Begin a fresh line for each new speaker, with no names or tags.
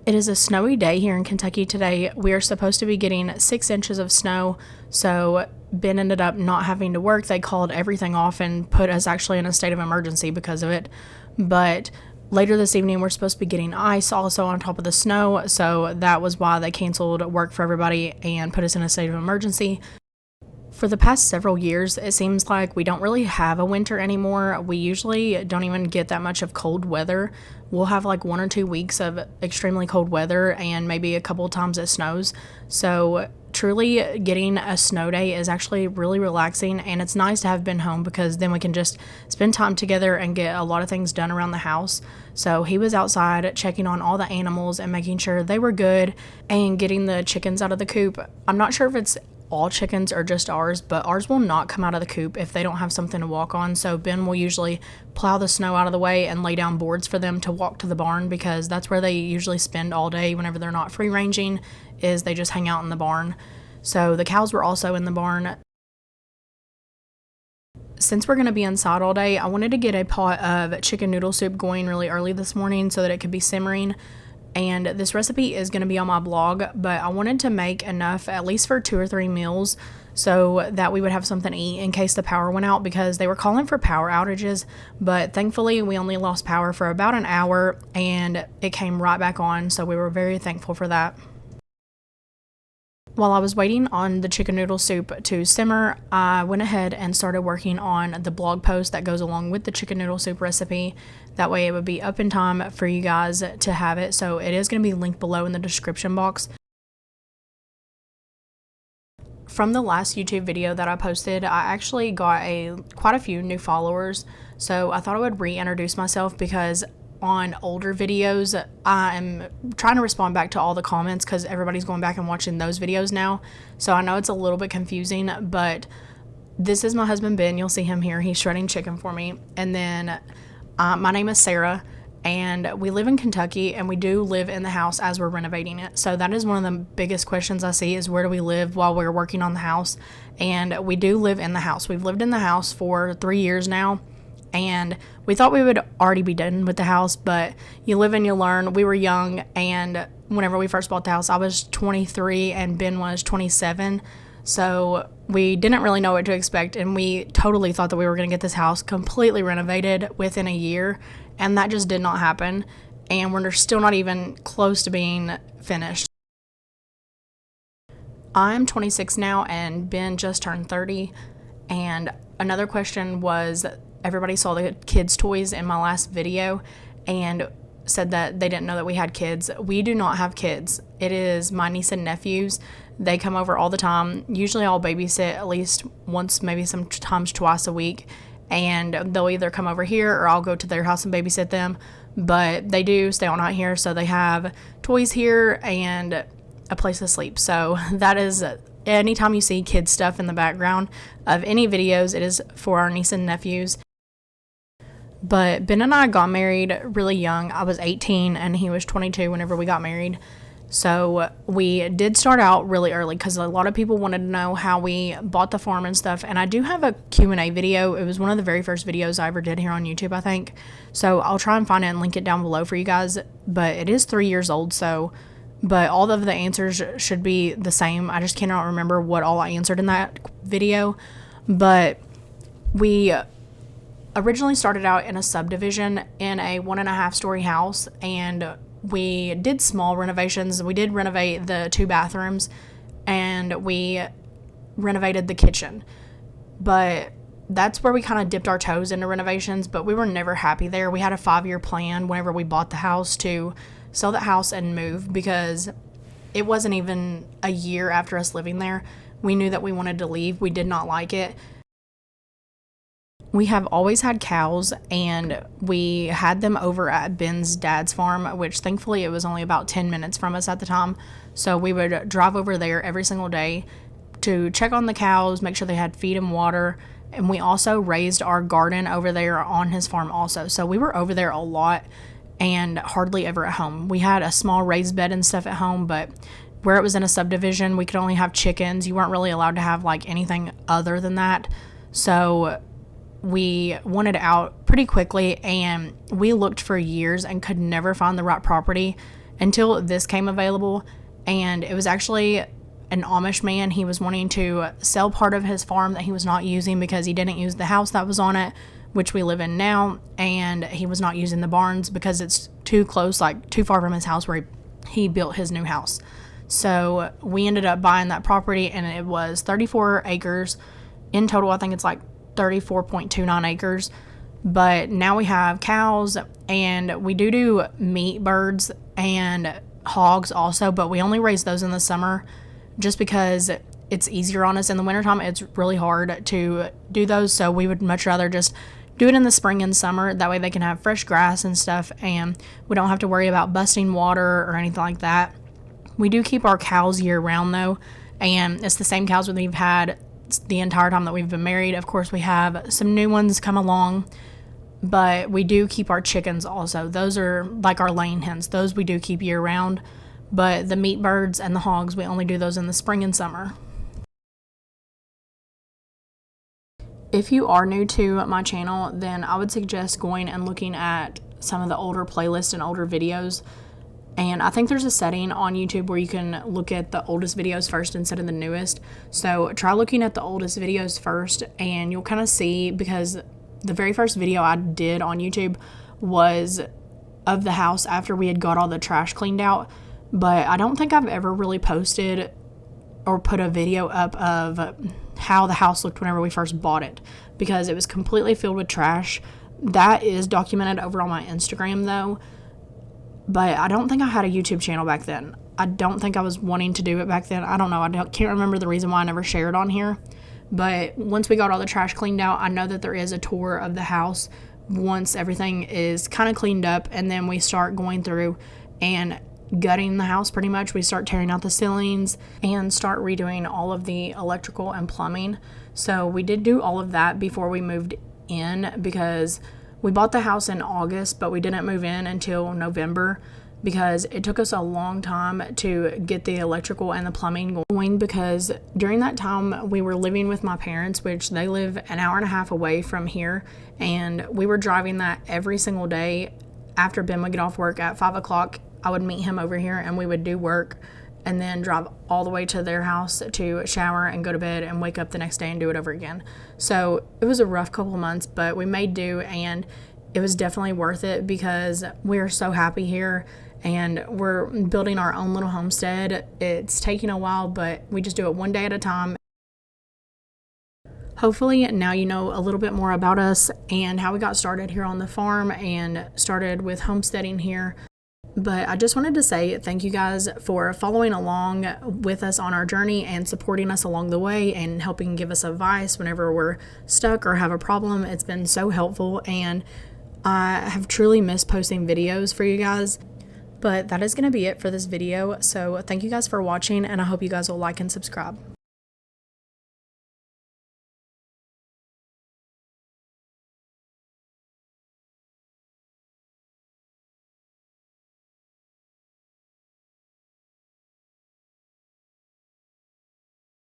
It is a snowy day here in Kentucky today. We are supposed to be getting 6 inches of snow, so Ben ended up not having to work. They called everything off and put us actually in a state of emergency because of it. But later this evening, we're supposed to be getting ice also on top of the snow, so that was why they canceled work for everybody and put us in a state of emergency. For the past several years, it seems like we don't really have a winter anymore. We usually don't even get that much of cold weather. We'll have like 1 or 2 weeks of extremely cold weather and maybe a couple of times it snows. So truly getting a snow day is actually really relaxing, and it's nice to have Ben home because then we can just spend time together and get a lot of things done around the house. So he was outside checking on all the animals and making sure they were good and getting the chickens out of the coop. I'm not sure if it's all chickens or just ours, but ours will not come out of the coop if they don't have something to walk on. So Ben will usually plow the snow out of the way and lay down boards for them to walk to the barn, because that's where they usually spend all day whenever they're not free ranging, is they just hang out in the barn. So the cows were also in the barn. Since we're going to be inside all day, I wanted to get a pot of chicken noodle soup going really early this morning so that it could be simmering. And this recipe is going to be on my blog, but I wanted to make enough at least for 2 or 3 meals so that we would have something to eat in case the power went out, because they were calling for power outages, but thankfully we only lost power for about an hour and it came right back on, so we were very thankful for that. While I was waiting on the chicken noodle soup to simmer, I went ahead and started working on the blog post that goes along with the chicken noodle soup recipe. That way it would be up in time for you guys to have it. So it is going to be linked below in the description box. From the last YouTube video that I posted, I actually got quite a few new followers. So I thought I would reintroduce myself, because on older videos I'm trying to respond back to all the comments because everybody's going back and watching those videos now. So I know it's a little bit confusing, but this is my husband Ben. You'll see him here. He's shredding chicken for me. And then my name is Sarah, and we live in Kentucky, and we do live in the house as we're renovating it. So that is one of the biggest questions I see, is where do we live while we're working on the house? And we do live in the house. We've lived in the house for 3 years now, and we thought we would already be done with the house, but you live and you learn. We were young, and whenever we first bought the house, I was 23 and Ben was 27, so we didn't really know what to expect, and we totally thought that we were going to get this house completely renovated within a year, and that just did not happen, and we're still not even close to being finished. I'm 26 now, and Ben just turned 30, and another question was, everybody saw the kids' toys in my last video and said that they didn't know that we had kids. We do not have kids. It is my niece and nephews. They come over all the time. Usually I'll babysit at least once, maybe sometimes twice a week, and they'll either come over here or I'll go to their house and babysit them. But they do stay all night here, so they have toys here and a place to sleep. So that is, anytime you see kids stuff in the background of any videos, it is for our niece and nephews. But Ben and I got married really young. I was 18 and he was 22 whenever we got married. So we did start out really early because a lot of people wanted to know how we bought the farm and stuff. And I do have a Q&A video. It was one of the very first videos I ever did here on YouTube, I think. So I'll try and find it and link it down below for you guys. But it is 3 years old, so... But all of the answers should be the same. I just cannot remember what all I answered in that video. But we originally started out in a subdivision in a 1.5 story house, and we did small renovations. We did renovate the 2 bathrooms, and we renovated the kitchen. But that's where we kind of dipped our toes into renovations, but we were never happy there. We had a 5-year plan whenever we bought the house to sell the house and move, because it wasn't even a year after us living there. We knew that we wanted to leave. We did not like it. We have always had cows, and we had them over at Ben's dad's farm, which thankfully it was only about 10 minutes from us at the time. So we would drive over there every single day to check on the cows, make sure they had feed and water. And we also raised our garden over there on his farm also. So we were over there a lot and hardly ever at home. We had a small raised bed and stuff at home, but where it was in a subdivision, we could only have chickens. You weren't really allowed to have like anything other than that. So we wanted out pretty quickly, and we looked for years and could never find the right property. until this came available. And it was actually an Amish man. He was wanting to sell part of his farm that he was not using because he didn't use the house that was on it, which we live in now, and he was not using the barns because it's too close, like too far from his house where he built his new house. So we ended up buying that property, and it was 34 acres in total. I think it's like 34.29 acres. But now we have cows, and we do meat birds and hogs also, but we only raise those in the summer just because it's easier on us. In the wintertime, it's really hard to do those, so we would much rather just do it in the spring and summer. That way they can have fresh grass and stuff, and we don't have to worry about busting water or anything like that. We do keep our cows year round though, and it's the same cows that we've had the entire time that we've been married. Of course, we have some new ones come along, but we do keep our chickens also. Those are like our laying hens. Those we do keep year round, but the meat birds and the hogs, we only do those in the spring and summer. If you are new to my channel, then I would suggest going and looking at some of the older playlists and older videos. And I think there's a setting on YouTube where you can look at the oldest videos first instead of the newest. So try looking at the oldest videos first, and you'll kind of see, because the very first video I did on YouTube was of the house after we had got all the trash cleaned out. But I don't think I've ever really posted or put a video up of how the house looked whenever we first bought it, because it was completely filled with trash. That is documented over on my Instagram though. But I don't think I had a YouTube channel back then. I don't think I was wanting to do it back then. I don't know. Can't remember the reason why I never shared on here. But once we got all the trash cleaned out, I know that there is a tour of the house once everything is kind of cleaned up, and then we start going through and gutting the house pretty much. We start tearing out the ceilings and start redoing all of the electrical and plumbing. So we did do all of that before we moved in, because we bought the house in August, but we didn't move in until November because it took us a long time to get the electrical and the plumbing going, because during that time we were living with my parents, which they live an hour and a half away from here, and we were driving that every single day. After Ben would get off work at 5 o'clock, I would meet him over here and we would do work and then drive all the way to their house to shower and go to bed and wake up the next day and do it over again. So it was a rough couple of months, but we made do, and it was definitely worth it because we're so happy here and we're building our own little homestead. It's taking a while, but we just do it one day at a time. Hopefully now you know a little bit more about us and how we got started here on the farm and started with homesteading here. But I just wanted to say thank you guys for following along with us on our journey and supporting us along the way and helping give us advice whenever we're stuck or have a problem. It's been so helpful, and I have truly missed posting videos for you guys. But that is going to be it for this video. So thank you guys for watching, and I hope you guys will like and subscribe.